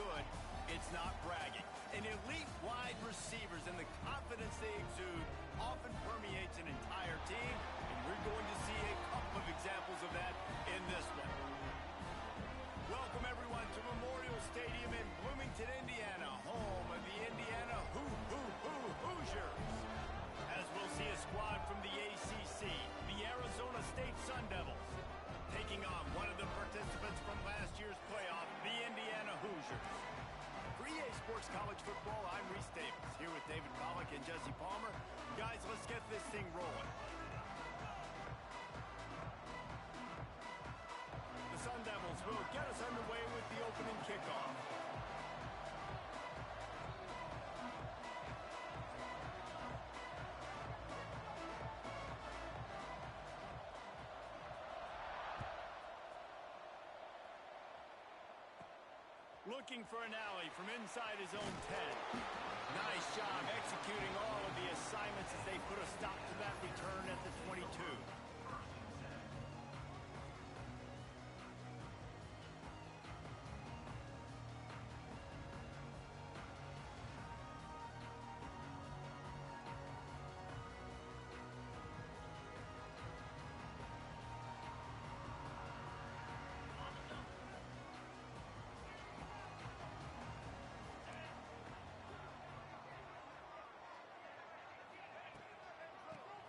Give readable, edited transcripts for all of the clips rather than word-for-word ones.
good, it's not bragging. And elite wide receivers and the confidence they exude often permeates an entire team, and we're going to see a couple of examples of that in this one. Welcome, everyone, to Memorial Stadium in Bloomington, Indiana, home of the Indiana Hoosiers. As we'll see a squad from the ACC, the Arizona State Sun Devils, taking on one of the participants from last year's playoff, the Indiana Hoosiers. For EA Sports College Football, I'm Reese Davis, here with David Pollack and Jesse Palmer. Guys, let's get this thing rolling. The Sun Devils will get us underway with the opening kickoff. Looking for an alley from inside his own 10. Nice job executing all of the assignments as they put a stop to that return at the 22.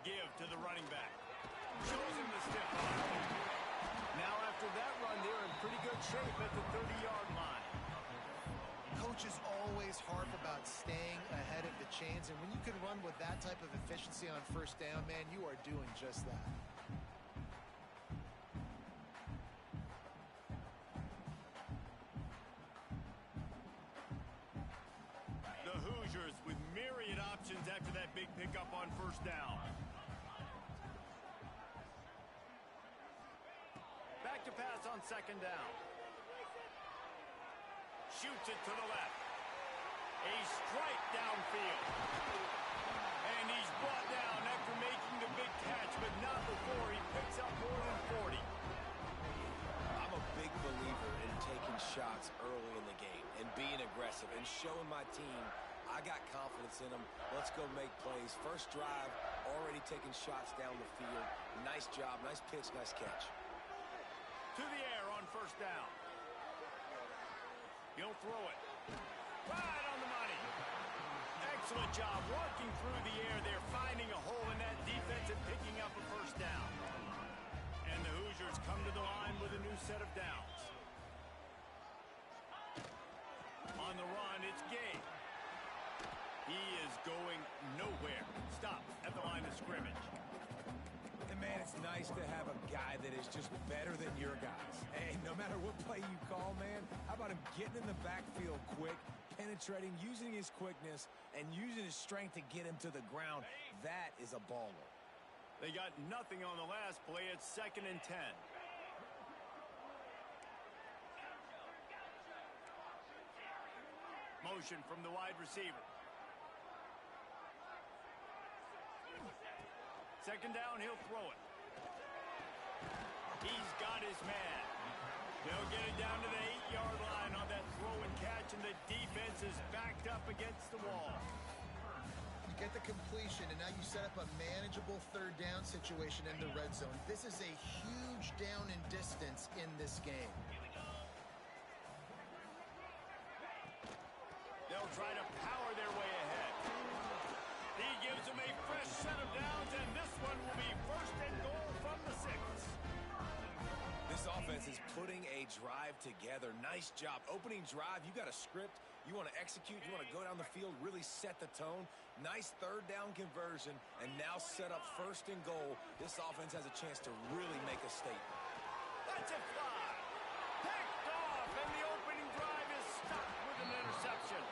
Give to the running back. Shows him the stiff arm. Now after that run, they're in pretty good shape at the 30-yard line. Coaches always harp about staying ahead of the chains, and when you can run with that type of efficiency on first down, man, you are doing just that. The Hoosiers with myriad options after that big pickup on first down. Back to pass on second down. Shoots it to the left. A strike downfield. And he's brought down after making the big catch, but not before he picks up more than 40. I'm a big believer in taking shots early in the game and being aggressive and showing my team I got confidence in them. Let's go make plays. First drive, already taking shots down the field. Nice job, nice pitch, nice catch. To the air on first down. He'll throw it. Right on the money. Excellent job working through the air there, finding a hole in that defense and picking up a first down. And the Hoosiers come to the line with a new set of downs. On the run, it's Gabe. He is going nowhere. Stop at the line of scrimmage. And, man, it's nice to have a guy that is just better than your guys. Hey, no matter what play you call, man, how about him getting in the backfield quick, penetrating, using his quickness, and using his strength to get him to the ground? That is a baller. They got nothing on the last play. It's 2nd and 10. Motion from the wide receiver. Second down, he'll throw it. He's got his man. They'll get it down to the 8-yard line on that throw and catch, and the defense is backed up against the wall. You get the completion, and now you set up a manageable third down situation in the red zone. This is a huge down in distance in this game. They'll try to power their way ahead. He gives them a fresh set of downs, and this one will be 1st and goal from the 6. This offense is putting a drive together. Nice job. Opening drive, you got a script. You want to execute. You want to go down the field, really set the tone. Nice third down conversion, and now set up 1st and goal. This offense has a chance to really make a statement. That's a fly. Picked off, and the opening drive is stopped with an interception.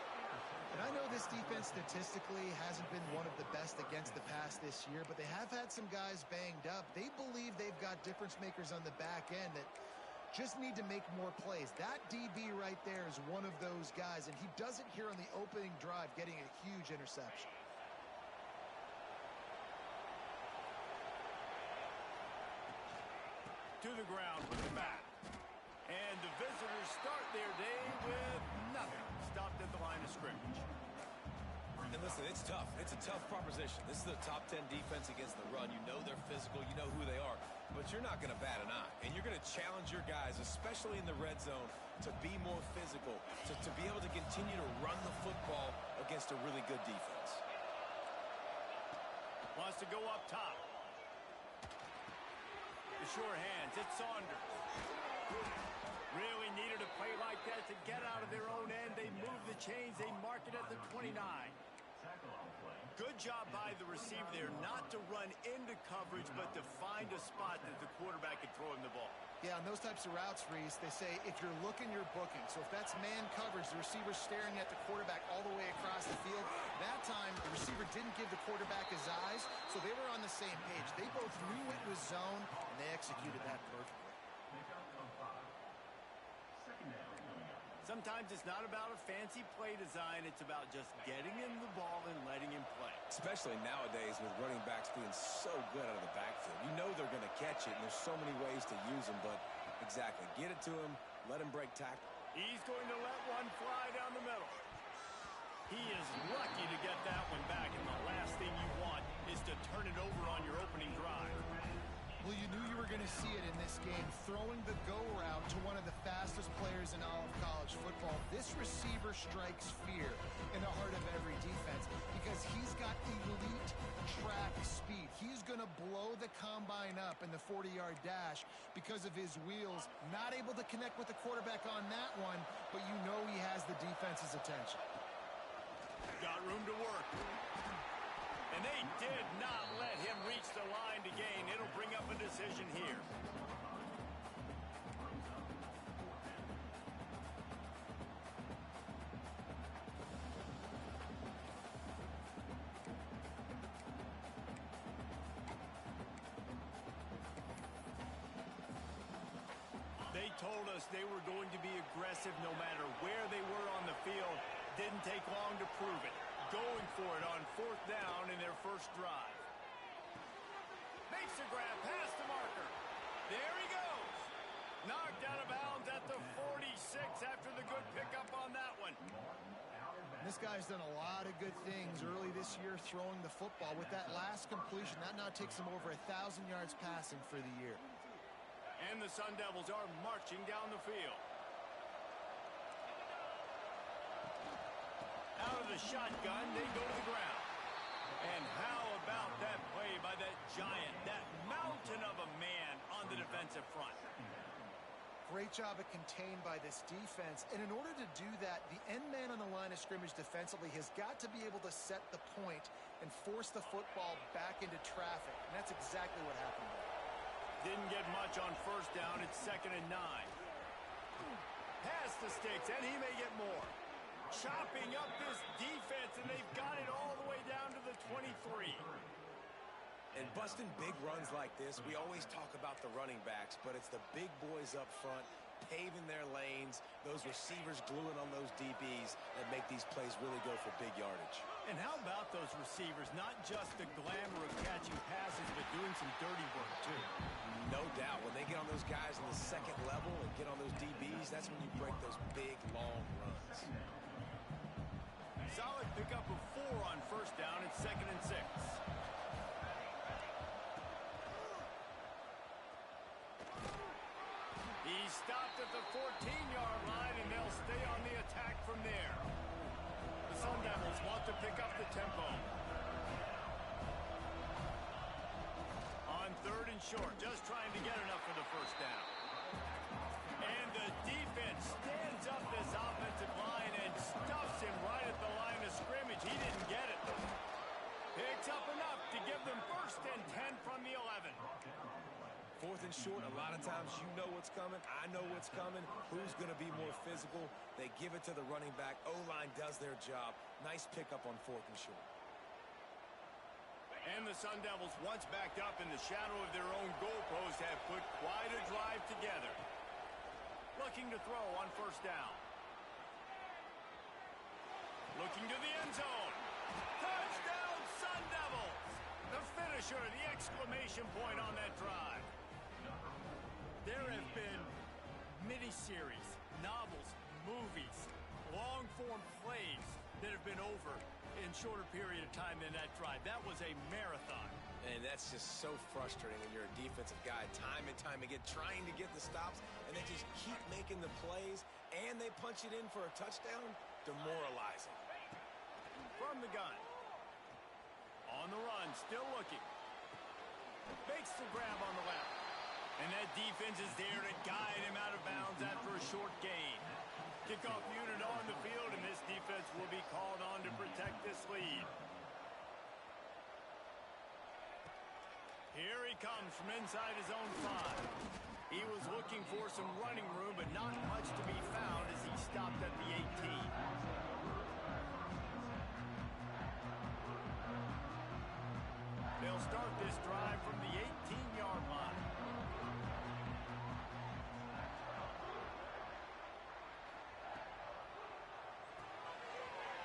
And I know this defense statistically hasn't been one of the best against the pass this year, but they have had some guys banged up. They believe they've got difference makers on the back end that just need to make more plays. That DB right there is one of those guys, and he does it here on the opening drive, getting a huge interception. To the ground with the bat. And the visitors start their day with nothing. Stopped at the line of scrimmage. And listen, it's tough. It's a tough proposition. This is the top 10 defense against the run. You know they're physical. You know who they are. But you're not going to bat an eye. And you're going to challenge your guys, especially in the red zone, to be more physical, to be able to continue to run the football against a really good defense. Wants to go up top. The sure hands. It's Saunders. Really needed a play like that to get out of their own end. They move the chains. They mark it at the 29. Good job by the receiver there, not to run into coverage, but to find a spot that the quarterback could throw him the ball. Yeah, on those types of routes, Reese, they say if you're looking, you're booking. So if that's man coverage, the receiver's staring at the quarterback all the way across the field. That time, the receiver didn't give the quarterback his eyes, so they were on the same page. They both knew it was zone, and they executed that perfectly. Sometimes it's not about a fancy play design. It's about just getting him the ball and letting him play. Especially nowadays with running backs being so good out of the backfield. You know they're going to catch it, and there's so many ways to use them. But exactly, get it to him, let him break tackle. He's going to let one fly down the middle. He is lucky to get that one back, and the last thing you want is to turn it over on your opening drive. Well, you knew you were going to see it in this game, throwing the go route to one of the fastest players in all of college football. This receiver strikes fear in the heart of every defense because he's got elite track speed. He's going to blow the combine up in the 40-yard dash because of his wheels. Not able to connect with the quarterback on that one, but you know he has the defense's attention. Got room to work. And they did not let him reach the line to gain. It'll bring up a decision here. They told us they were going to be aggressive no matter where they were on the field. Didn't take long to prove it. Going for it on fourth down in their first drive. Makes a grab past the marker. There he goes. Knocked out of bounds at the 46 after the good pickup on that one. This guy's done a lot of good things early this year throwing the football. With that last completion, that now takes him over 1,000 yards passing for the year. And the Sun Devils are marching down the field. Out of the shotgun, they go to the ground. And how about that play by that giant, that mountain of a man on the defensive front? Great job at contained by this defense. And in order to do that, the end man on the line of scrimmage defensively has got to be able to set the point and force the football back into traffic. And that's exactly what happened there. Didn't get much on first down. It's 2nd and 9. Pass the sticks, and he may get more. Chopping up this defense, and they've got it all the way down to the 23. And busting big runs like this, we always talk about the running backs, but it's the big boys up front, paving their lanes, those receivers gluing on those DBs that make these plays really go for big yardage. And how about those receivers? Not just the glamour of catching passes, but doing some dirty work, too. No doubt. When they get on those guys on the second level and get on those DBs, that's when you break those big, long runs. Solid pickup of 4 on first down. It's 2nd and 6. He's stopped at the 14-yard line, and they'll stay on the attack from there. The Sun Devils want to pick up the tempo. On 3rd and short, just trying to get enough for the first down. And the defense stands up this offensive line and stuffs him right at the line of scrimmage. He didn't get it. Picks up enough to give them 1st and 10 from the 11. 4th and short, a lot of times you know what's coming. I know what's coming. Who's going to be more physical? They give it to the running back. O-line does their job. Nice pickup on 4th and short. And the Sun Devils, once backed up in the shadow of their own goalpost, have put quite a drive together. Looking to throw on first down. Looking to the end zone. Touchdown, Sun Devils! The finisher, the exclamation point on that drive. There have been miniseries, novels, movies, long-form plays that have been over in shorter period of time than that drive. That was a marathon. And that's just so frustrating when you're a defensive guy, time and time again, trying to get the stops, and they just keep making the plays, and they punch it in for a touchdown. Demoralizing. From the gun. On the run, still looking. Makes the grab on the left. And that defense is there to guide him out of bounds after a short gain. Kickoff unit on the field, and this defense will be called on to protect this lead. Here he comes from inside his own 5. He was looking for some running room, but not much to be found as he stopped at the 18. They'll start this drive from the 18-yard line.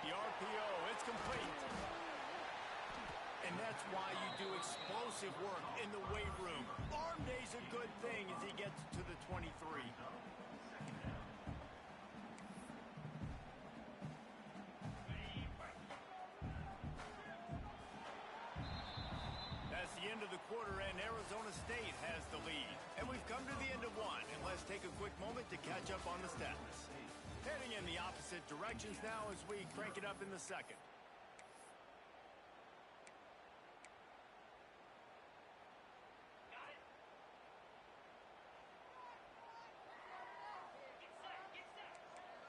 The RPO, it's complete. And that's why you do explosive work in the weight room. Arm day's a good thing as he gets to the 23. That's the end of the quarter, and Arizona State has the lead. And we've come to the end of one, and let's take a quick moment to catch up on the stats. Heading in the opposite directions now as we crank it up in the second.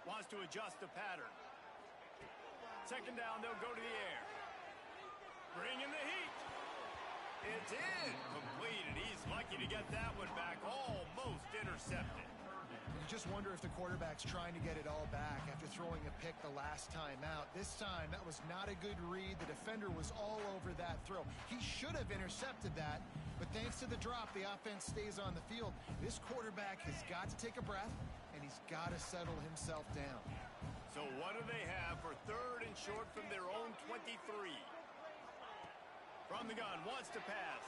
Wants to adjust the pattern. Second down, they'll go to the air. Bringing the heat. It's in. Completed. He's lucky to get that one back. Almost intercepted. You just wonder if the quarterback's trying to get it all back after throwing a pick the last time out. This time, that was not a good read. The defender was all over that throw. He should have intercepted that, but thanks to the drop, the offense stays on the field. This quarterback has got to take a breath, and he's got to settle himself down. So what do they have for third and short from their own 23? From the gun, wants to pass.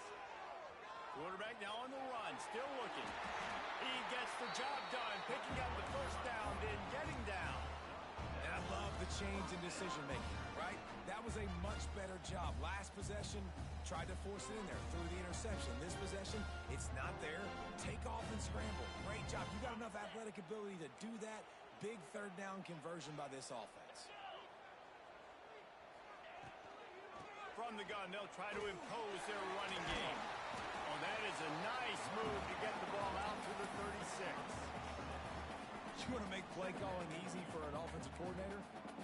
Quarterback now on the run, still looking. He gets the job done, picking up the first down, then getting down. And I love the change in decision-making, right? That was a much better job. Last possession, tried to force it in there, threw the interception. This possession, it's not there. Take off and scramble. Great job. You got enough athletic ability to do that. Big third down conversion by this offense. From the gun, they'll try to impose their running game. Oh, that is a nice move to get the ball out to the 36. You want to make play calling easy for an offensive coordinator?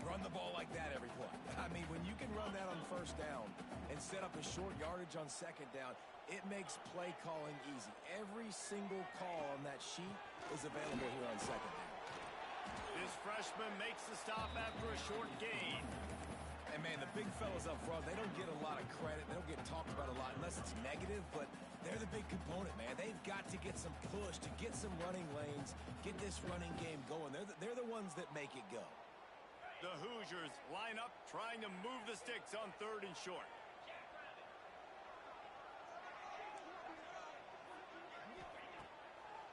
Run the ball like that every play. I mean, when you can run that on first down and set up a short yardage on second down, it makes play calling easy. Every single call on that sheet is available here on second down. This freshman makes the stop after a short gain. And, man, the big fellas up front, they don't get a lot of credit. They don't get talked about a lot unless it's negative, but they're the big component, man. They've got to get some push, to get some running lanes, get this running game going. They're the ones that make it go. The Hoosiers line up trying to move the sticks on third and short.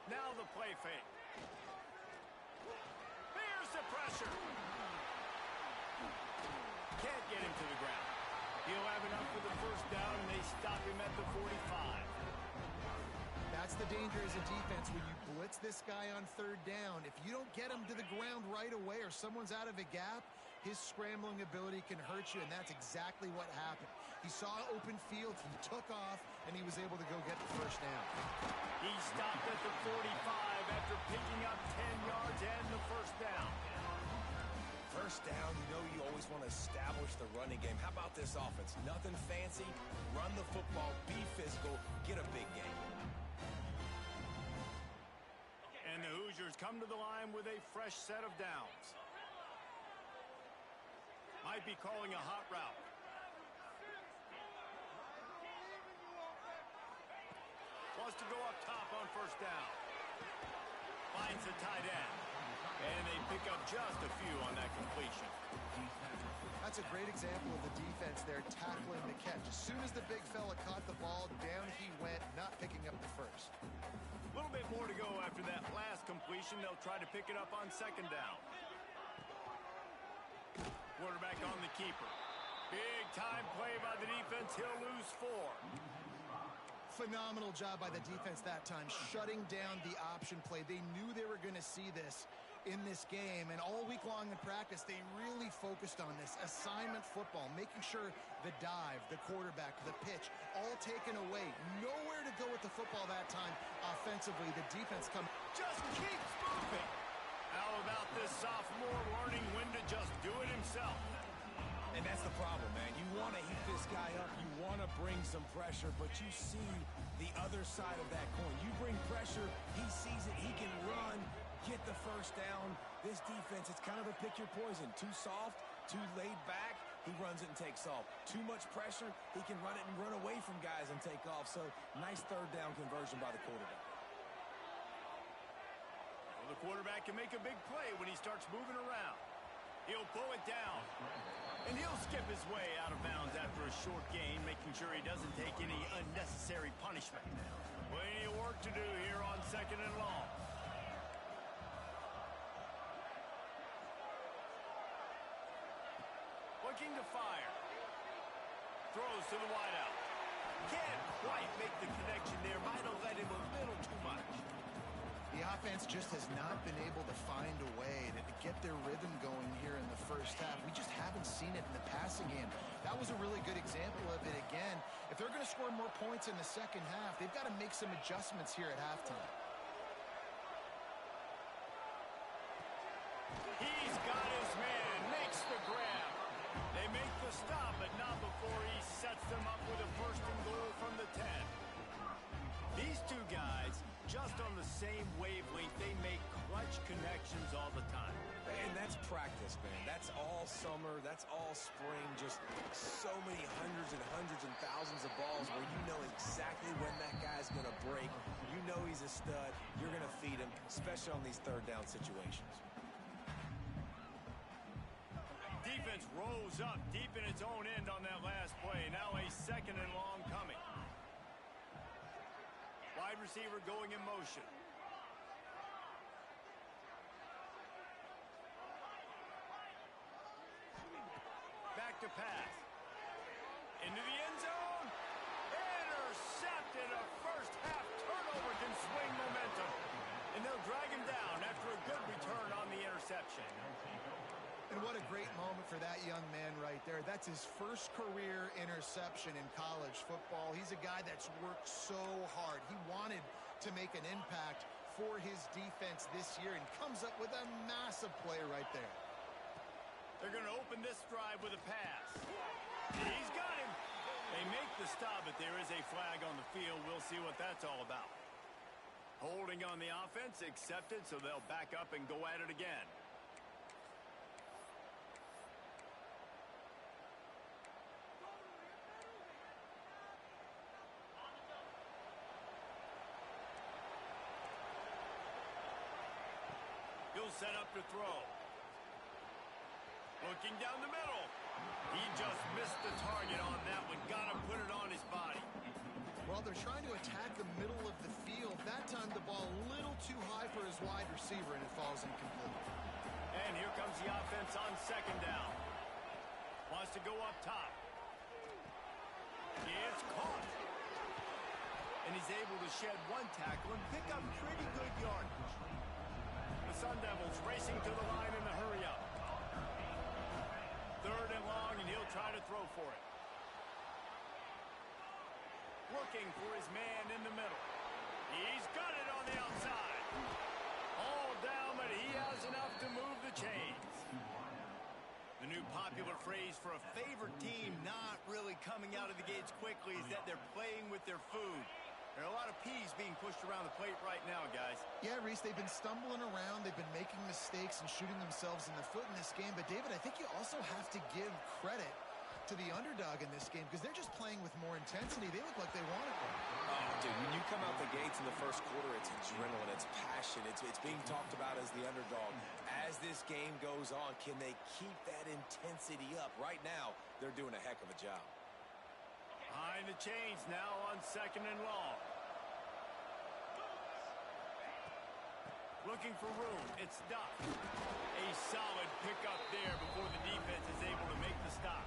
Now the play fake. Here's the pressure. Can't get him to the ground. He'll have enough for the first down, and they stop him at the 45. That's the danger as a defense when you blitz this guy on third down. If you don't get him to the ground right away or someone's out of a gap, his scrambling ability can hurt you, and that's exactly what happened. He saw open field, he took off, and he was able to go get the first down. He stopped at the 45 after picking up 10 yards and the first down. First down, you always want to establish the running game. How about this offense? Nothing fancy. Run the football, be physical, get a big game. And the Hoosiers come to the line with a fresh set of downs. Might be calling a hot route. Wants to go up top on first down. Finds the tight end. And they pick up just a few on that completion. That's a great example of the defense there tackling the catch. As soon as the big fella caught the ball, down he went, not picking up the first. A little bit more to go after that last completion. They'll try to pick it up on second down. Quarterback on the keeper. Big time play by the defense. He'll lose 4. Phenomenal job by the defense that time, shutting down the option play. They knew they were going to see this in this game, and all week long in practice, they really focused on this assignment football, making sure the dive, the quarterback, the pitch, all taken away. Nowhere to go with the football that time offensively. The defense just keeps moving. How about this sophomore learning when to just do it himself? And that's the problem, man. You want to heat this guy up. You want to bring some pressure, but you see the other side of that coin. You bring pressure, he sees it, he can run, get the first down. This defense, it's kind of a pick your poison. Too soft, too laid back, he runs it and takes off. Too much pressure, he can run it and run away from guys and take off. So, nice third down conversion by the quarterback. Well, the quarterback can make a big play when he starts moving around. He'll pull it down. And he'll skip his way out of bounds after a short gain, making sure he doesn't take any unnecessary punishment. Plenty of work to do here on 2nd and long. Looking to fire. Throws to the wideout. Can't quite make the connection there. Might have led him a little too much. The offense just has not been able to find a way to get their rhythm going here in the first half. We just haven't seen it in the passing game. That was a really good example of it again. If they're going to score more points in the second half, they've got to make some adjustments here at halftime. He's got his man, makes the grab. They make the stop, but not before he sets them up with a 1st and goal from the 10. These two guys, just on the same wavelength, they make clutch connections all the time. And that's practice, man. That's all summer. That's all spring. Just so many hundreds and thousands of balls where you know exactly when that guy's going to break. You know he's a stud. You're going to feed him, especially on these third down situations. Defense rose up deep in its own end on that last play. Now a 2nd and long coming. Wide receiver going in motion. Back to pass. Into the end zone. Intercepted. A first half turnover can swing momentum. And they'll drag him down after a good return on the interception. And what a great moment for that young man right there. That's his first career interception in college football. He's a guy that's worked so hard. He wanted to make an impact for his defense this year and comes up with a massive play right there. They're going to open this drive with a pass. He's got him. They make the stop, but there is a flag on the field. We'll see what that's all about. Holding on the offense, accepted, so they'll back up and go at it again. He'll set up to throw. Looking down the middle. He just missed the target on that one. Got to put it on his body. Well, they're trying to attack the middle of the field. That time the ball a little too high for his wide receiver, and it falls incomplete. And here comes the offense on 2nd down. Wants to go up top. It's caught. And he's able to shed one tackle and pick up pretty good yardage. The Sun Devils racing to the line in the hurry-up. 3rd and long, and he'll try to throw for it. Looking for his man in the middle. He's got it on the outside. All down, but he has enough to move the chains. The new popular phrase for a favored team not really coming out of the gates quickly is that they're playing with their food. There are a lot of peas being pushed around the plate right now, guys. Yeah, Reese, they've been stumbling around. They've been making mistakes and shooting themselves in the foot in this game. But, David, I think you also have to give credit to the underdog in this game because they're just playing with more intensity. They look like they want it. Oh, dude, when you come out the gates in the first quarter, it's adrenaline, it's passion, it's being talked about as the underdog. As this game goes on, can they keep that intensity up? Right now, they're doing a heck of a job. Behind the chains now on 2nd and long. Looking for room. It's Duff. A solid pickup there before the defense is able to make the stop.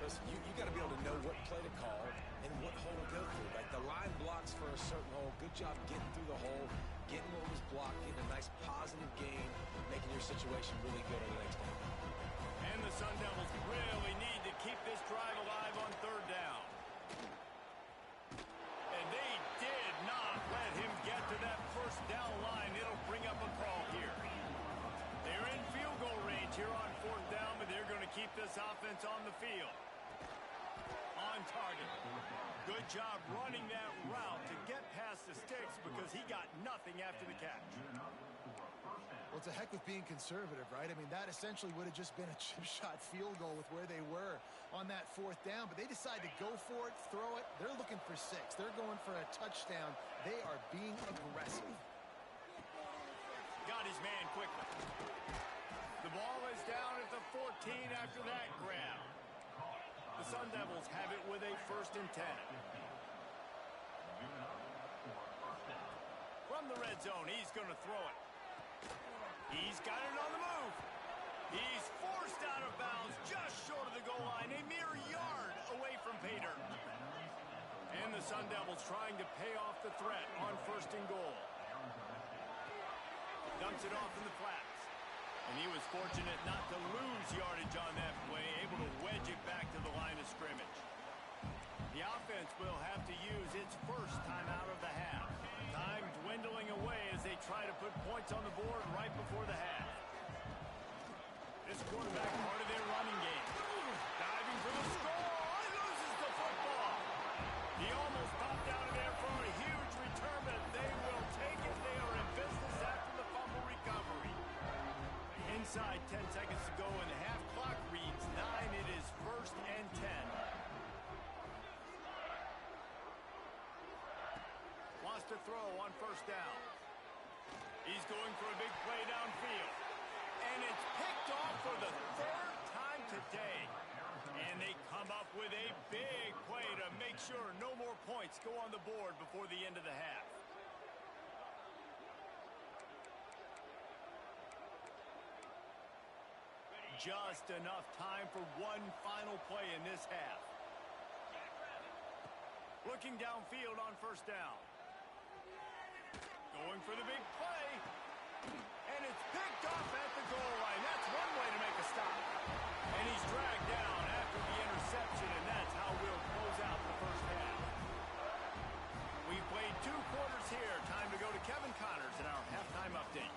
Listen, you got to be able to know what play to call and what hole to go through. Like the line blocks for a certain hole. Good job getting through the hole, getting what was blocked, getting a nice positive gain, making your situation really good on the next down. And the Sun Devils really need to keep this drive alive on third down. And they did not let him get to that first down line. It'll bring up a call here. They're in field goal range here on fourth down, but they're going to keep this offense on the field. On target. Good job running that route to get past the sticks because he got nothing after the catch. Well, it's a heck of being conservative, right? I mean, that essentially would have just been a chip shot field goal with where they were on that fourth down, but they decide to go for it, throw it. They're looking for 6. They're going for a touchdown. They are being aggressive. Got his man quickly. The ball is down at the 14 after that grab. The Sun Devils have it with a 1st and 10. From the red zone, he's going to throw it. He's got it on the move. He's forced out of bounds just short of the goal line, a mere yard away from pay dirt. And the Sun Devils trying to pay off the threat on 1st and goal. Dumps it off in the flats. And he was fortunate not to lose yardage on that play, able to wedge it back to the line of scrimmage. The offense will have to use its first time out of the half. Time dwindling away as they try to put points on the board right before the half. This quarterback part of their running game. Diving for the score. He loses the football. He almost popped out of there for a huge return, but they will take it. They are in business after the fumble recovery. Inside 10 seconds to go and the half clock reads 9. It is 1st and 10. Wants to throw on 1st down. He's going for a big play downfield. And it's picked off for the 3rd time today. And they come up with a big play to make sure no more points go on the board before the end of the half. Just enough time for one final play in this half. Looking downfield on 1st down. Going for the big play. And it's picked off at the goal line. That's one way to make a stop. And he's dragged down after the interception, and that's how we'll close out the first half. We've played 2 quarters here. Time to go to Kevin Connors in our halftime update.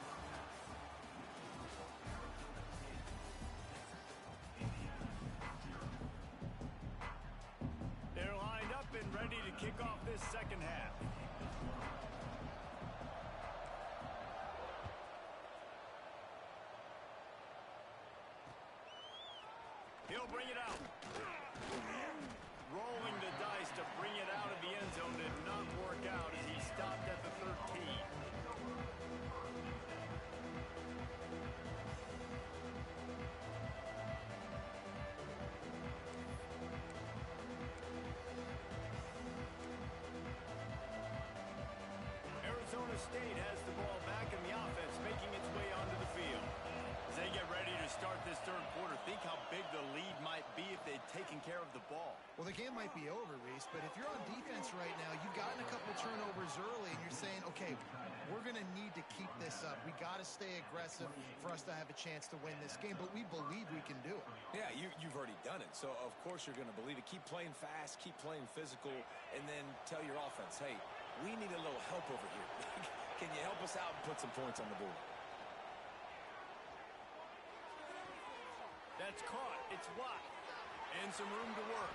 They're lined up and ready to kick off this second half. He'll bring it out. Rolling the dice to bring it out of the end zone did not work out as he stopped at the 13. Arizona State has the ball back in the offense, making its way onto the field. As they get ready to start this 3rd quarter, think how big the lead might be if they'd taken care of the ball. Well, the game might be over, Reese, but if you're on defense right now, you've gotten a couple turnovers early, and you're saying, okay, we're going to need to keep this up. We got to stay aggressive for us to have a chance to win this game, but we believe we can do it. Yeah, you've already done it, so of course you're going to believe it. Keep playing fast, keep playing physical, and then tell your offense, hey, we need a little help over here. Can you help us out and put some points on the board? That's caught. It's wide. And some room to work.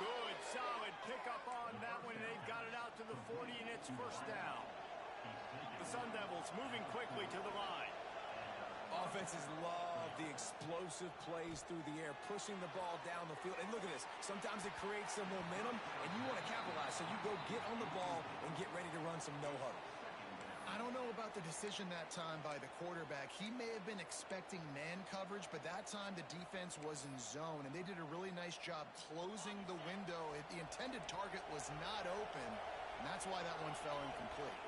Good, solid pickup on that one. They've got it out to the 40, and it's 1st down. The Sun Devils moving quickly to the line. Offenses love the explosive plays through the air, pushing the ball down the field. And look at this. Sometimes it creates some momentum, and you want to capitalize. So you go get on the ball and get ready to run some no-huddle. I don't know about the decision that time by the quarterback. He may have been expecting man coverage, but that time the defense was in zone, and they did a really nice job closing the window. The intended target was not open, and that's why that one fell incomplete.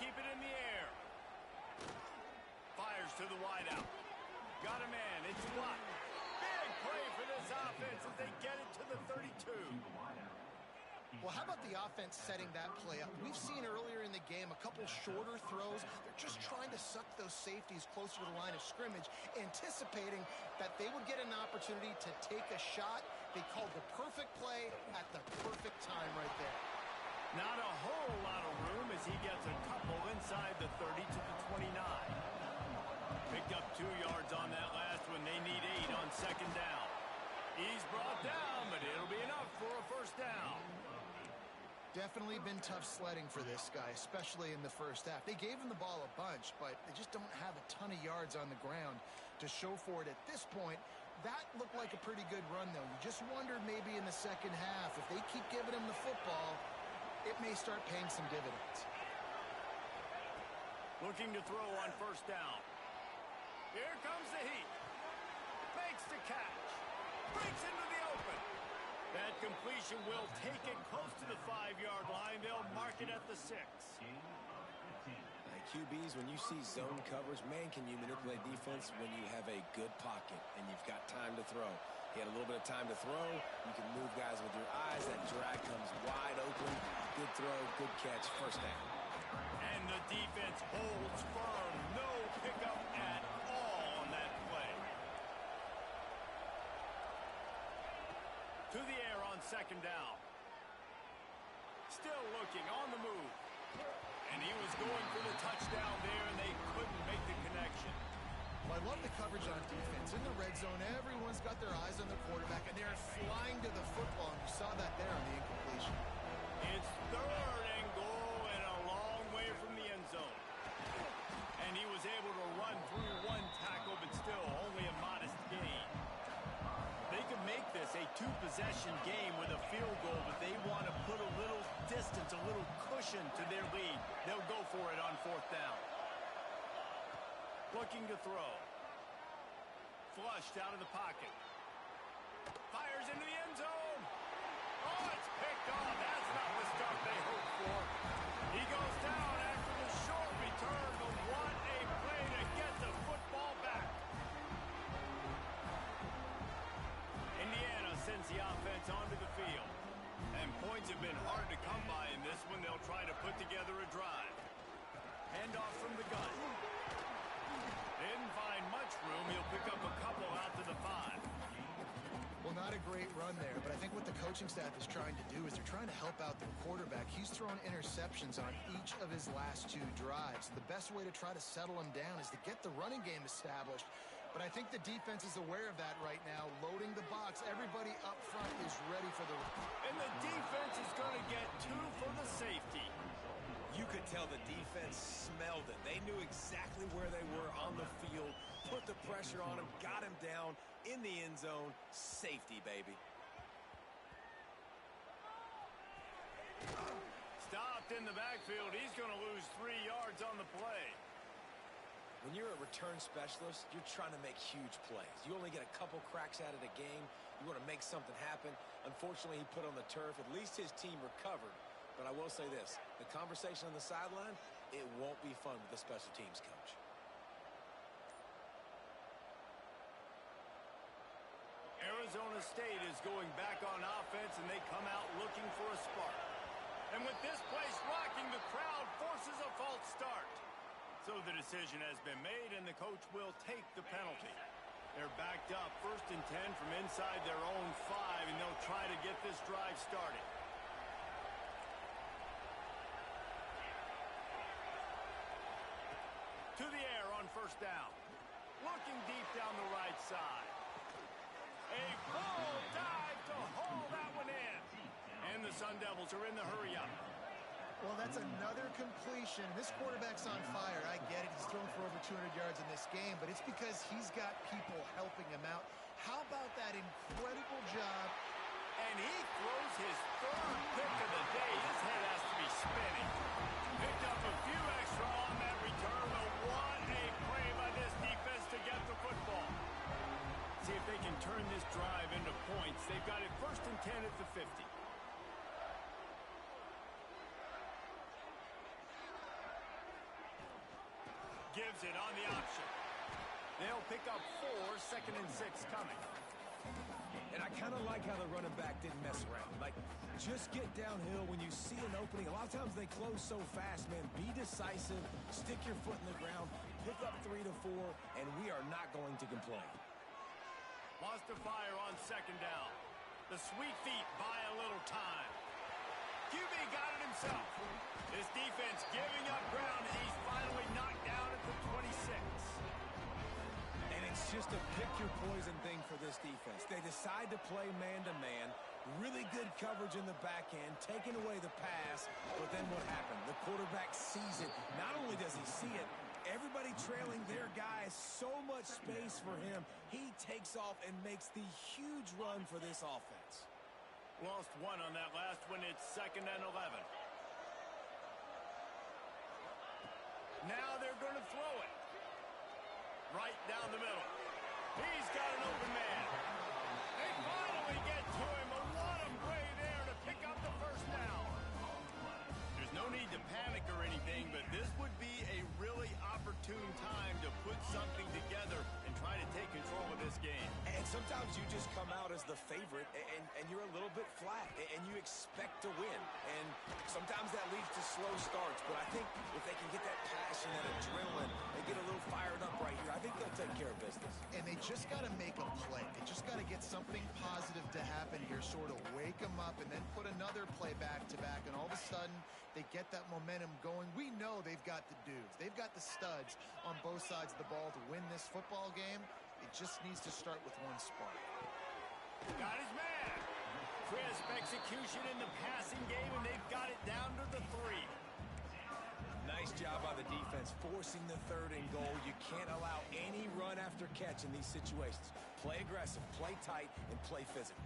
keep it in the air. Fires to the wideout. Got a man. It's blocked. Big play for this offense as they get it to the 32. Well, how about the offense setting that play up? We've seen earlier in the game a couple shorter throws. They're just trying to suck those safeties closer to the line of scrimmage, anticipating that they would get an opportunity to take a shot. They called the perfect play at the perfect time right there. Not a whole lot of room as he gets a couple inside the 30 to the 29. Picked up 2 yards on that last one. They need 8 on second down. He's brought down, but it'll be enough for a first down. Definitely been tough sledding for this guy, especially in the first half. They gave him the ball a bunch, but they just don't have a ton of yards on the ground to show for it at this point. That looked like a pretty good run, though. You just wondered maybe in the second half, if they keep giving him the football, it may start paying some dividends. Looking to throw on first down. Here comes the heat. Makes the catch. Breaks into the open. That completion will take it close to the 5-yard line. They'll mark it at the 6. QBs, when you see zone coverage, man, can you manipulate defense when you have a good pocket and you've got time to throw. He had a little bit of time to throw. You can move guys with your eyes. That drag comes wide open. Good throw, good catch, first down. And the defense holds firm. No pickup at all on that play. To the air on second down. Still looking on the move. And he was going for the touchdown there, and they couldn't make the connection. Well, I love the coverage on defense. In the red zone, everyone's got their eyes on the quarterback, and they're flying to the football, and you saw that there on the incompletion. It's 3rd and goal and a long way from the end zone. And he was able to run through one tackle, but still only a modest gain. They can make this a 2-possession game with a field goal, but they want to put a little distance, a little cushion to their lead. They'll go for it on 4th down. Looking to throw. Flushed out of the pocket. Fires into the end zone. Oh, it's picked off. That's not the start they hoped for. He goes down after the short return, but what a play to get the football back. Indiana sends the offense onto the field. And points have been hard to come by in this one. They'll try to put together a drive. Handoff from the gun. Didn't find much room. He'll pick up a couple out to the 5. Well, not a great run there, but I think what the coaching staff is trying to do is they're trying to help out their quarterback. He's thrown interceptions on each of his last 2 drives. The best way to try to settle him down is to get the running game established. But I think the defense is aware of that right now, loading the box. Everybody up front is ready for the... And the defense is going to get 2 for the safety. You could tell the defense smelled it. They knew exactly where they were on the field, put the pressure on him, got him down in the end zone. Safety, baby. Stopped in the backfield. He's going to lose 3 yards on the play. When you're a return specialist, you're trying to make huge plays. You only get a couple cracks at it a game. You want to make something happen. Unfortunately, he put on the turf. At least his team recovered. But I will say this, the conversation on the sideline, it won't be fun with the special teams coach. Arizona State is going back on offense, and they come out looking for a spark. And with this place rocking, the crowd forces a false start. So the decision has been made, and the coach will take the penalty. They're backed up 1st and 10 from inside their own 5, and they'll try to get this drive started. To the air on first down. Looking deep down the right side. A full dive to haul that one in. And the Sun Devils are in the hurry-up. Well, that's another completion. This quarterback's on fire. I get it. He's thrown for over 200 yards in this game, but it's because he's got people helping him out. How about that incredible job? And he throws his 3rd pick of the day. His head has to be spinning. Picked up a few extra on that return, but what a play by this defense to get the football. See if they can turn this drive into points. They've got it 1st and 10 at the 50. gives it on the option. They'll pick up 4, 2nd and 6 coming. And I kind of like how the running back didn't mess around. Like, just get downhill when you see an opening. A lot of times they close so fast, man. Be decisive, stick your foot in the ground, pick up 3 to 4, and we are not going to complain. Lost to fire on 2nd down. The sweet feet buy a little time. QB got it himself. This defense giving up ground, and he's finally knocked down at the 26. And it's just a pick-your-poison thing for this defense. They decide to play man-to-man, really good coverage in the back end, taking away the pass, but then what happened? The quarterback sees it. Not only does he see it, everybody trailing their guy, so much space for him. He takes off and makes the huge run for this offense. Lost 1 on that last one. It's 2nd and 11. Now they're going to throw it. Right down the middle. He's got an open man. They finally get to him. A lot of play there to pick up the 1st down. There's no need to panic or anything, but this would be a really opportune time to put something together and try to take control of this game. And sometimes you just come out as the favorite, and you're a little bit flat, and you expect to win. And sometimes that leads to slow starts, but I think if they can get that passion, that adrenaline, and get a little fired up right here, I think they'll take care of business. And they just got to make a play. They just got to get something positive to happen here, sort of wake them up, and then put another play back-to-back, and all of a sudden they get that momentum going. We know they've got the dudes. They've got the studs on both sides of the ball to win this football game. It just needs to start with one spark. Got his man. Crisp execution in the passing game, and they've got it down to the 3. Nice job by the defense, forcing the 3rd and goal. You can't allow any run after catch in these situations. Play aggressive, play tight, and play physical.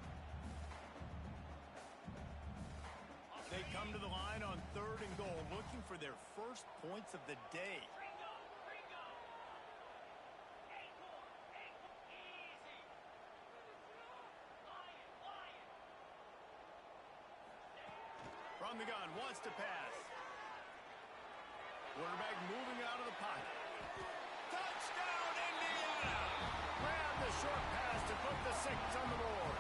They come to the line on 3rd and goal, looking for their first points of the day. From the gun, wants to pass. Quarterback moving out of the pocket. Touchdown, Indiana! Grab the short pass to put the 6 on the board.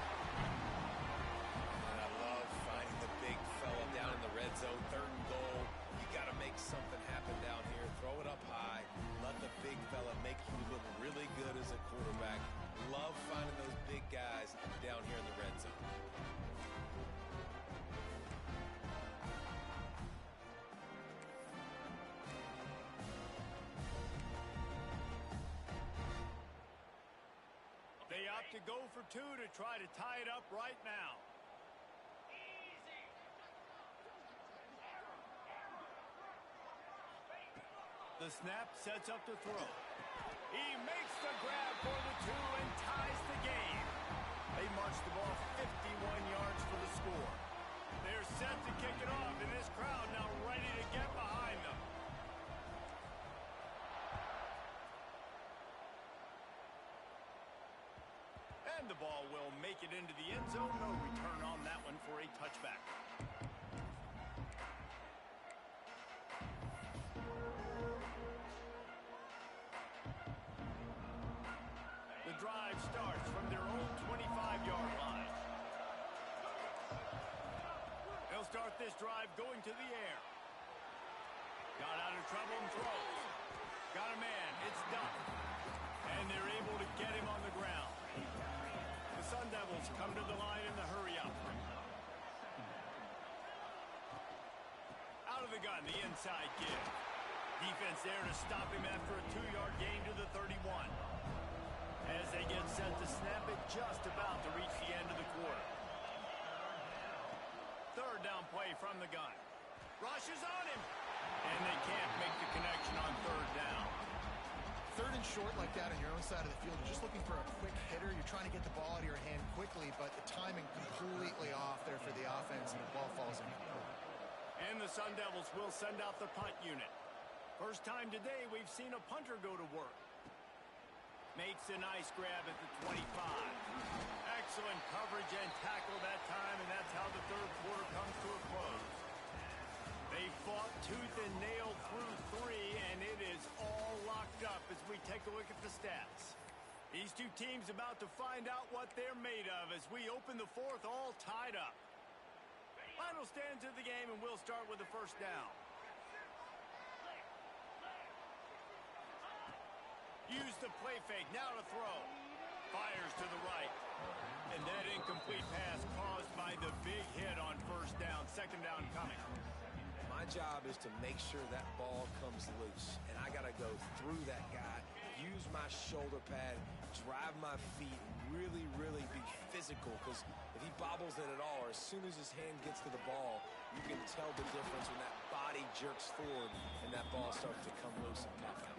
And I love finding the big fella down in the red zone, 3rd and goal. You got to make something happen down here. Throw it up high. Let the big fella make you look really good as a quarterback. Love finding those big guys down here in the red zone. They opt to go for 2 to try to tie it up right now. The snap sets up to throw. He makes the grab for the 2 and ties the game. They march the ball 51 yards for the score. They're set to kick it off, and this crowd now ready to get behind them. And the ball will make it into the end zone. No return on that one for a touchback. The drive starts from their own 25-yard line. They'll start this drive going to the air. Got out of trouble and throws. Got a man. It's done. And they're able to get him on the ground. The Sun Devils come to the line in the hurry-up. Out of the gun, the inside give. Defense there to stop him after a 2-yard gain to the 31. As they get set to snap it, just about to reach the end of the quarter. 3rd down play from the gun. Rushes on him. And they can't make the connection on 3rd down. 3rd and short like that on your own side of the field. You're just looking for a quick hitter. You're trying to get the ball out of your hand quickly, but the timing completely off there for the offense, and the ball falls in. And the Sun Devils will send out the punt unit. First time today we've seen a punter go to work. Makes a nice grab at the 25. Excellent coverage and tackle that time, and that's how the 3rd quarter comes to a close. They fought tooth and nail through 3, and it is all locked take a look at the stats. These two teams about to find out what they're made of as we open the fourth all tied up. Final stands of the game, and we'll start with the first down. Use the play fake, now to throw. Fires to the right. And that incomplete pass caused by the big hit on first down. Second down coming. My job is to make sure that ball comes loose, and I got to go through that guy, use my shoulder pad, drive my feet, really, really be physical, because if he bobbles it at all, or as soon as his hand gets to the ball, you can tell the difference when that body jerks forward and that ball starts to come loose and pop out.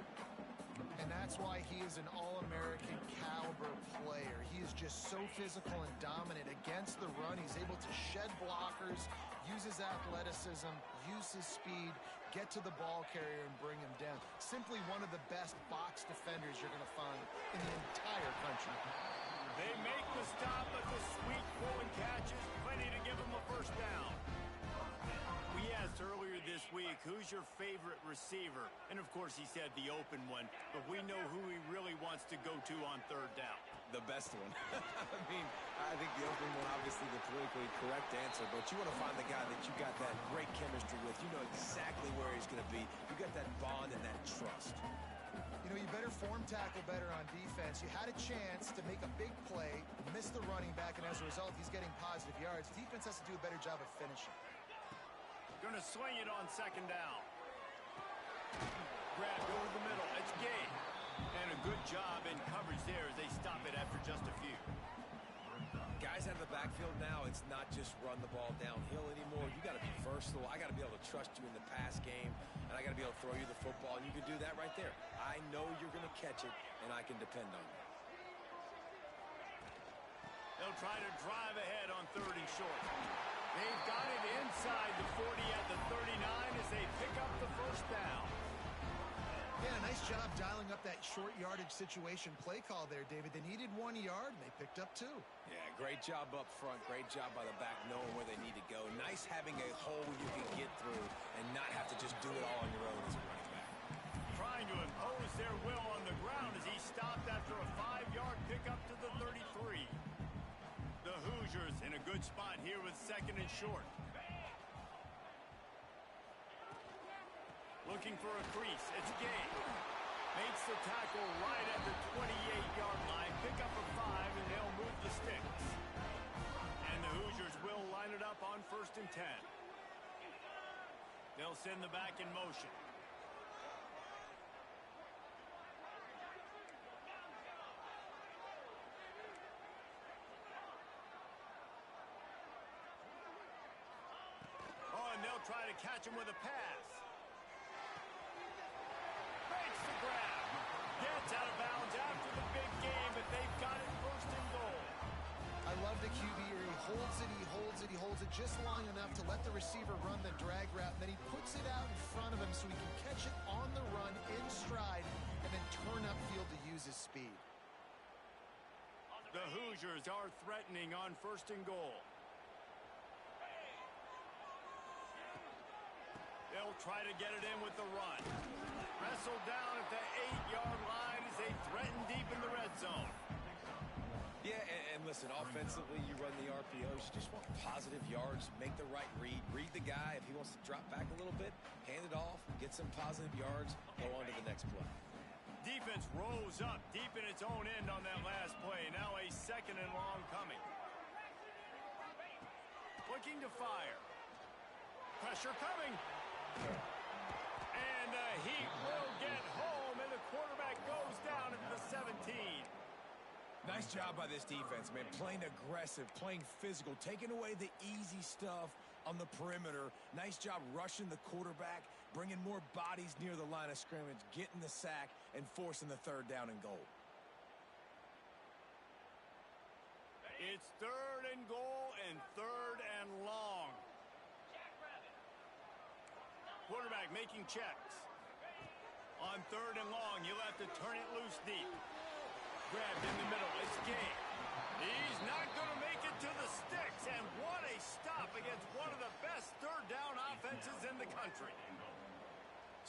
And that's why he is an All-American caliber player. He is just so physical and dominant against the run. He's able to shed blockers, use his athleticism, use his speed, get to the ball carrier and bring him down. Simply one of the best box defenders you're going to find in the entire country. They make the stop, but the sweet throw and catch is plenty to give him a first down. We asked earlier this week, who's your favorite receiver? And of course he said the open one, but we know who he really wants to go to on third down. The best one. I mean, I think the open one, obviously the politically correct answer, but you want to find the guy that you got that great chemistry with. You know exactly where he's going to be. You got that bond and that trust. You know, you better form tackle better on defense. You had a chance to make a big play, miss the running back, and as a result, he's getting positive yards. Defense has to do a better job of finishing. Going to swing it on second down. Grabbed over the middle. It's Gay. And a good job in coverage there as they stop it after just a few. Guys out of the backfield now, it's not just run the ball downhill anymore. You got to be versatile. I got to be able to trust you in the pass game, and I got to be able to throw you the football, and you can do that right there. I know you're going to catch it, and I can depend on you. They'll try to drive ahead on third and short. They've got it inside the 40 at the 39 as they pick up the first down. Yeah, nice job dialing up that short yardage situation play call there, David. They needed 1 yard, and they picked up 2. Yeah, great job up front. Great job by the back knowing where they need to go. Nice having a hole you can get through and not have to just do it all on your own as a running back. Trying to impose their will on the ground as he stopped after a 5-yard pickup to the 33. The Hoosiers in a good spot here with second and short. Looking for a crease. It's Gay. Makes the tackle right at the 28-yard line. Pick up a 5, and they'll move the sticks. And the Hoosiers will line it up on first and 10. They'll send the back in motion. Oh, and they'll try to catch him with a pass. Makes the grab. Gets out of bounds after the big game, but they've got it first and goal. I love the QB here. He holds it, he holds it, he holds it just long enough to let the receiver run the drag route. Then he puts it out in front of him so he can catch it on the run in stride and then turn upfield to use his speed. The Hoosiers are threatening on first and goal. They'll try to get it in with the run. Wrestled down at the 8-yard line as they threaten deep in the red zone. Yeah, and listen, offensively, you run the RPOs. You just want positive yards, make the right read. Read the guy. If he wants to drop back a little bit, hand it off, get some positive yards, go on to the next play. Defense rose up deep in its own end on that last play. Now a second and long coming. Looking to fire. Pressure coming. And the Heat will get home, and the quarterback goes down at the 17. Nice job by this defense, man. Playing aggressive, playing physical, taking away the easy stuff on the perimeter. Nice job rushing the quarterback, bringing more bodies near the line of scrimmage, getting the sack, and forcing the third down and goal. It's third and goal and third and long. Quarterback making checks. On third and long, he'll have to turn it loose deep. Grabbed in the middle. It's Gay. He's not going to make it to the sticks. And what a stop against one of the best third down offenses in the country.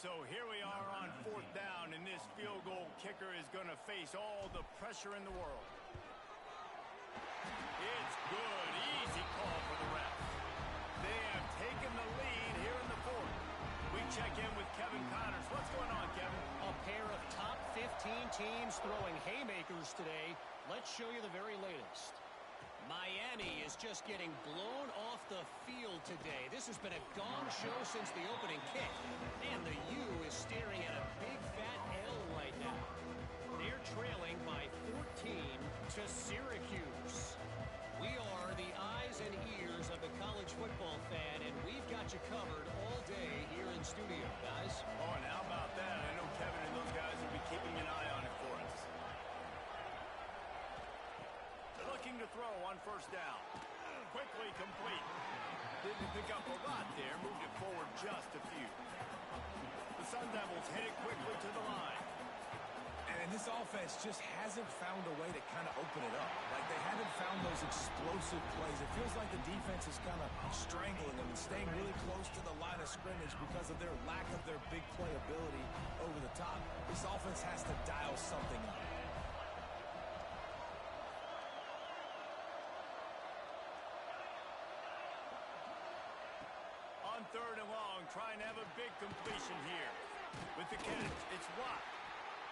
So here we are on 4th down, and this field goal kicker is going to face all the pressure in the world. It's good. Easy call for the ref. They have taken the lead here in the 4th. We check in with Kevin Connors. What's going on, Kevin? A pair of top 15 teams throwing haymakers today. Let's show you the very latest. Miami is just getting blown off the field today. This has been a gong show since the opening kick. And the U is staring at a big fat L right now. They're trailing by 14 to Syracuse. We are the eyes and ears of the college football fan, and we've got you covered all day here in studio, guys. Oh, and how about that? I know Kevin and those guys will be keeping an eye on it for us. Looking to throw on 1st down. Quickly complete. Didn't pick up a lot there. Moved it forward just a few. The Sun Devils hit it quickly to the line. And this offense just hasn't found a way to kind of open it up. Like, they haven't found those explosive plays. It feels like the defense is kind of strangling them and staying really close to the line of scrimmage because of their lack of their big play ability over the top. This offense has to dial something up. On 3rd and long, trying to have a big completion here. With the catch, it's Watt.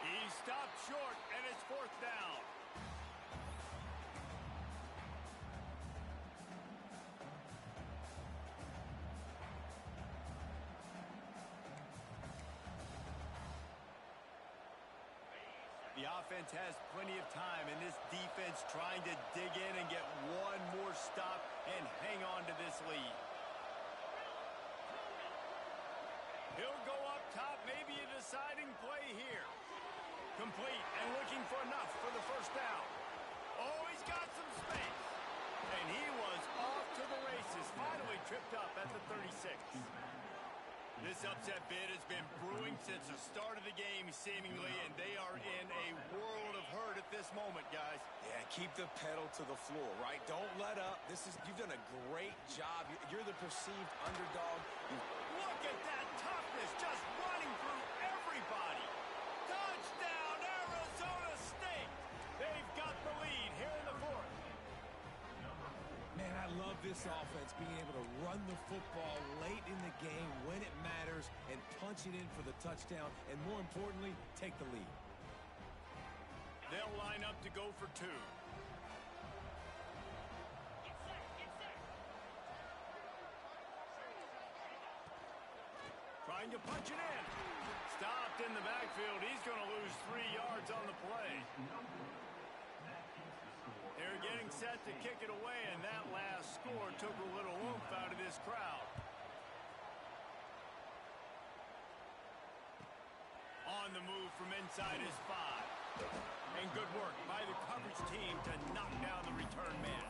He stopped short, and it's 4th down. The offense has plenty of time, and this defense trying to dig in and get one more stop and hang on to this lead. He'll go up top, maybe a deciding play here. Complete and looking for enough for the 1st down. Oh, he's got some space. And he was off to the races, finally tripped up at the 36. This upset bid has been brewing since the start of the game, seemingly, and they are in a world of hurt at this moment, guys. Yeah, keep the pedal to the floor, right? Don't let up. You've done a great job. You're the perceived underdog. Look at that toughness, just running through everybody. Touchdown, Arizona State. They've got the lead here in the 4th. Man, I love this offense being able to run the football late in the game when it matters and punch it in for the touchdown, and more importantly, take the lead. They'll line up to go for 2. Trying to punch it in. Stopped in the backfield. He's going to lose 3 yards on the play. They're getting set to kick it away, and that last score took a little oomph out of this crowd. On the move from inside his 5. And good work by the coverage team to knock down the return man.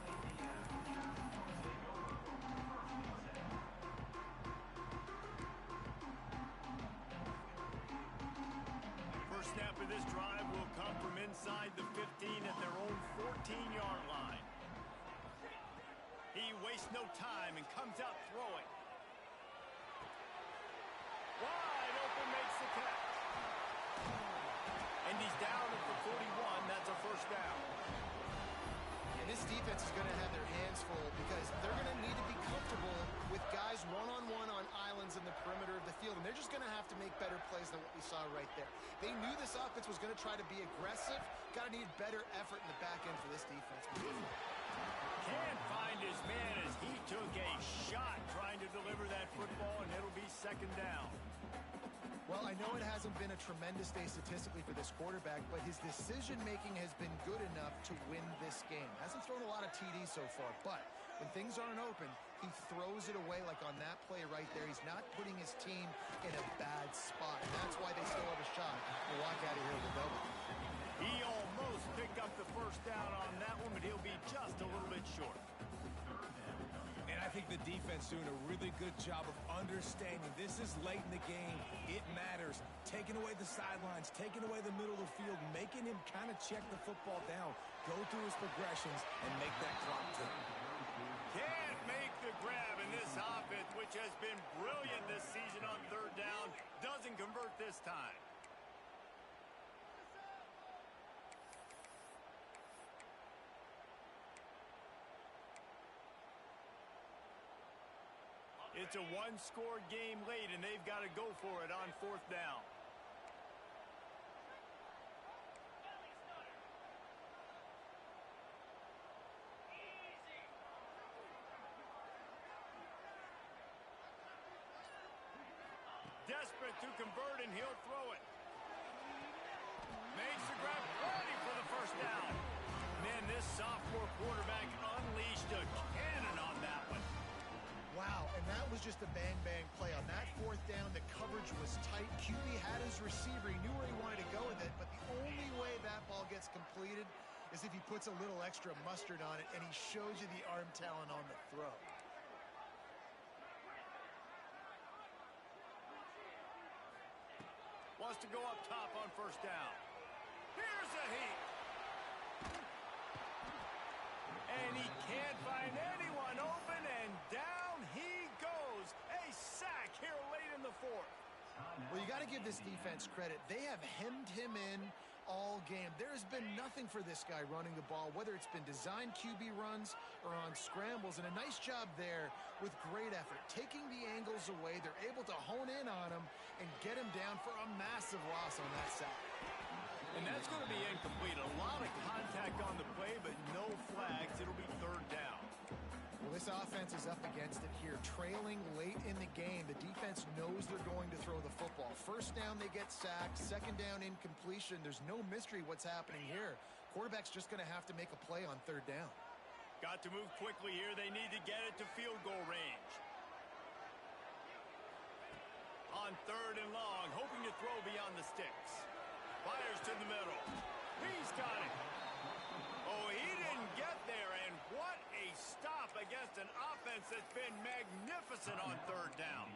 First snap of this drive will come from inside the 15 at their own 14-yard line. He wastes no time and comes out throwing. Wide open, makes the catch. And he's down at the 41. That's a 1st down. And this defense is going to have their hands full because they're going to need to be comfortable with guys one-on-one on islands in the perimeter of the field, and they're just going to have to make better plays than what we saw right there. They knew this offense was going to try to be aggressive. Got to need better effort in the back end for this defense. Can't find his man as he took a shot trying to deliver that football, and it'll be 2nd down. Well, I know it hasn't been a tremendous day statistically for this quarterback, but his decision-making has been good enough to win this game. Hasn't thrown a lot of TDs so far, but when things aren't open, he throws it away like on that play right there. He's not putting his team in a bad spot, and that's why they still have a shot to walk out of here with a double. He almost picked up the 1st down on that one, but he'll be just a little bit short. And I think the defense doing a really good job of understanding this is late in the game. It matters. Taking away the sidelines, taking away the middle of the field, making him kind of check the football down, go through his progressions, and make that clock tick. Can't make the grab in this offense, which has been brilliant this season on 3rd down. Doesn't convert. convert this time. It's a one-score game late, and they've got to go for it on fourth down. Desperate to convert, and he'll throw it. Makes the grab, ready for the first down. Man, this sophomore quarterback unleashed a cannon on that one. Wow, and that was just a bang-bang play. On that fourth down, the coverage was tight. QB had his receiver. He knew where he wanted to go with it, but the only way that ball gets completed is if he puts a little extra mustard on it, and he shows you the arm talent on the throw. Wants to go up top on first down. Here's a heat. And he can't find anyone open, and down he goes. A sack here late in the fourth. Well, you got to give this defense credit. They have hemmed him in all game. There has been nothing for this guy running the ball, whether it's been designed QB runs or on scrambles, and a nice job there with great effort. Taking the angles away, they're able to hone in on him and get him down for a massive loss on that sack. And that's going to be incomplete. A lot of contact on the play, but no flags. It'll be third down. Well, this offense is up against it here. Trailing late in the game, the defense knows they're going to throw the football. First down, they get sacked. Second down, incompletion. There's no mystery what's happening here. Quarterback's just going to have to make a play on third down. Got to move quickly here. They need to get it to field goal range. On third and long, hoping to throw beyond the sticks. Fires to the middle. He's got it. Oh, he didn't get there, and what a stop against an offense that's been magnificent on third down.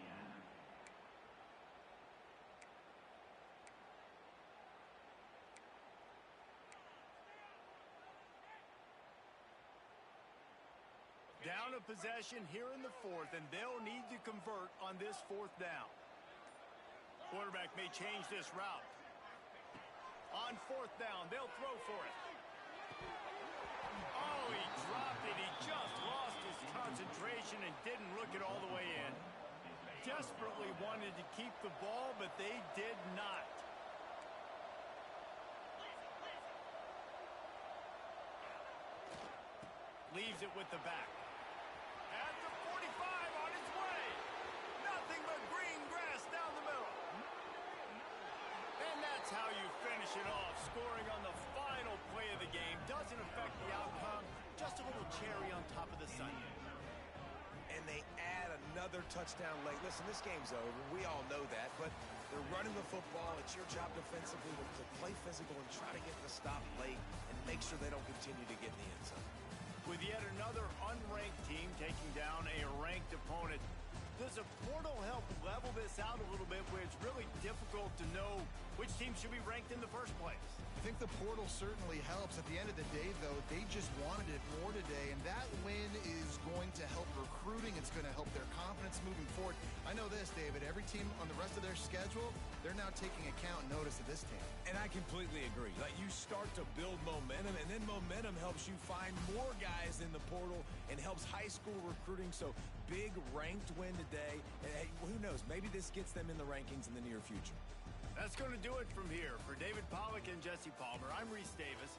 Down a possession here in the fourth, and they'll need to convert on this fourth down. Quarterback may change this route. On fourth down, they'll throw for it. Oh, he dropped it. He just lost his concentration and didn't look it all the way in. Desperately wanted to keep the ball, but they did not. Leaves it with the back. At the 45 on its way. Nothing but green grass down the middle. And that's how you finish it off. Scoring on the final play of the game doesn't affect the outcome. Just a little cherry on top of the sundae. And they add another touchdown late. Listen, this game's over. We all know that, but they're running the football. It's your job defensively to play physical and try to get the stop late and make sure they don't continue to get in the end zone. With yet another unranked team taking down a ranked opponent, does a portal help level this out a little bit where it's really difficult to know which team should be ranked in the first place? I think the portal certainly helps. At the end of the day, though, they just wanted it more today, and that win is going to help recruiting. It's going to help their confidence moving forward. I know this, David. Every team on the rest of their schedule, they're now taking account and notice of this team. And I completely agree. Like, you start to build momentum, and then momentum helps you find more guys in the portal and helps high school recruiting. So big ranked win today. And hey, who knows? Maybe this gets them in the rankings in the near future. That's going to do it from here. For David Pollack and Jesse Palmer, I'm Reese Davis.